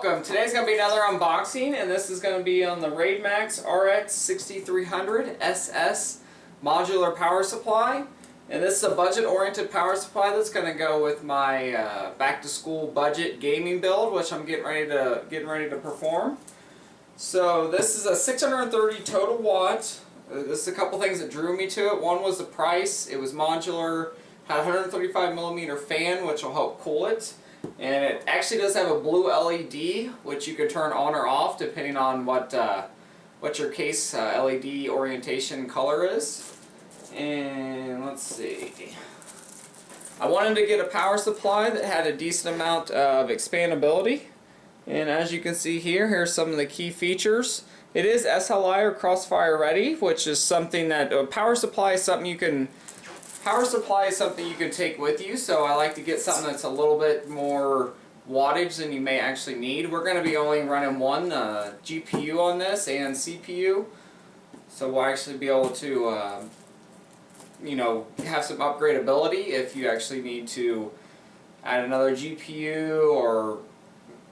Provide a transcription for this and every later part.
Welcome. Today's going to be another unboxing, and this is going to be on the Raidmax RX 6300 SS modular power supply. And this is a budget-oriented power supply that's going to go with my back-to-school budget gaming build, which I'm getting ready to perform. So this is a 630 total watt. This is a couple things that drew me to it. One was the price. It was modular, had a 135 millimeter fan, which will help cool it. And it actually does have a blue LED, which you can turn on or off depending on what your case LED orientation color is. And let's see. I wanted to get a power supply that had a decent amount of expandability. And as you can see here, here's some of the key features. It is SLI or crossfire ready, which is something that power supply is something you can take with you, so I like to get something that's a little bit more wattage than you may actually need. We're going to be only running one GPU on this and CPU, so we'll actually be able to have some upgradability if you actually need to add another GPU or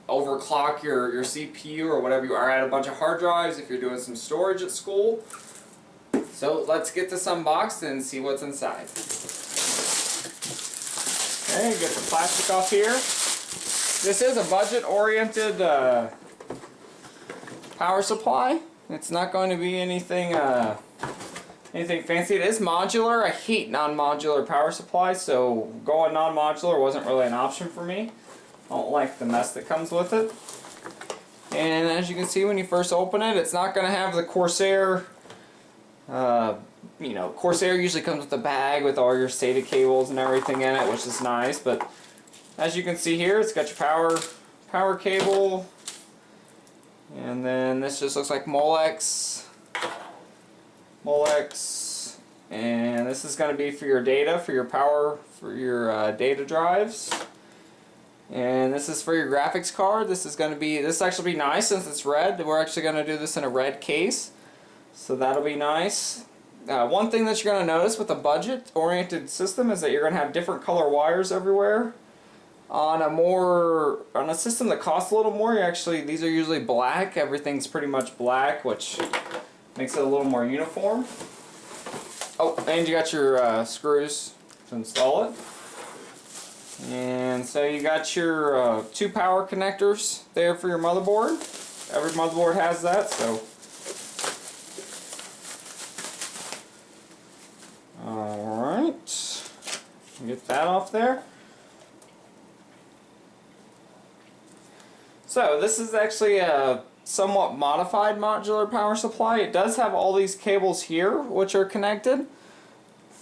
overclock your CPU or whatever, or add a bunch of hard drives if you're doing some storage at school. So let's get this unboxed and see what's inside. Okay, get the plastic off here. This is a budget-oriented power supply. It's not going to be anything fancy. It is modular. I hate non-modular power supplies, so going non-modular wasn't really an option for me. I don't like the mess that comes with it. And as you can see, when you first open it, it's not going to have the Corsair. Corsair usually comes with a bag with all your SATA cables and everything in it, which is nice. But as you can see here, it's got your power cable, and then this just looks like Molex, and this is going to be for your data, for your power, for your data drives. And this is for your graphics card. This actually be nice since it's red. We're actually going to do this in a red case. So that'll be nice. One thing that you're going to notice with a budget-oriented system is that you're going to have different color wires everywhere. On a system that costs a little more, these are usually black. Everything's pretty much black, which makes it a little more uniform. Oh, and you got your screws to install it. And so you got your two power connectors there for your motherboard. Every motherboard has that, so. Alright, get that off there. So this is actually a somewhat modified modular power supply. It does have all these cables here which are connected,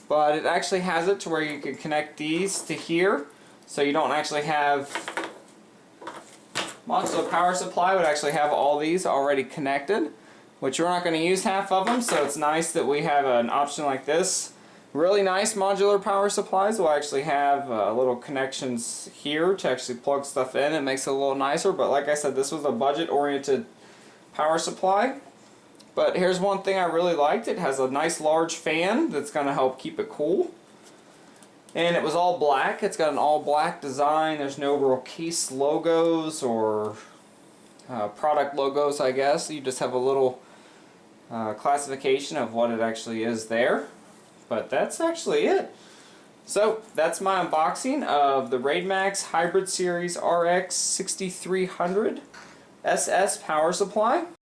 but it actually has it to where you can connect these to here, so you don't actually have modular power supply would actually have all these already connected, which we're not going to use half of them, so it's nice that we have an option like this. Really nice modular power supplies will actually have little connections here to actually plug stuff in. It makes it a little nicer, but like I said, this was a budget-oriented power supply. But here's one thing I really liked. It has a nice large fan that's going to help keep it cool. And it was all black. It's got an all-black design. There's no real case logos or product logos, I guess. You just have a little classification of what it actually is there. But that's actually it. So that's my unboxing of the Raidmax Hybrid Series RX 6300 SS power supply.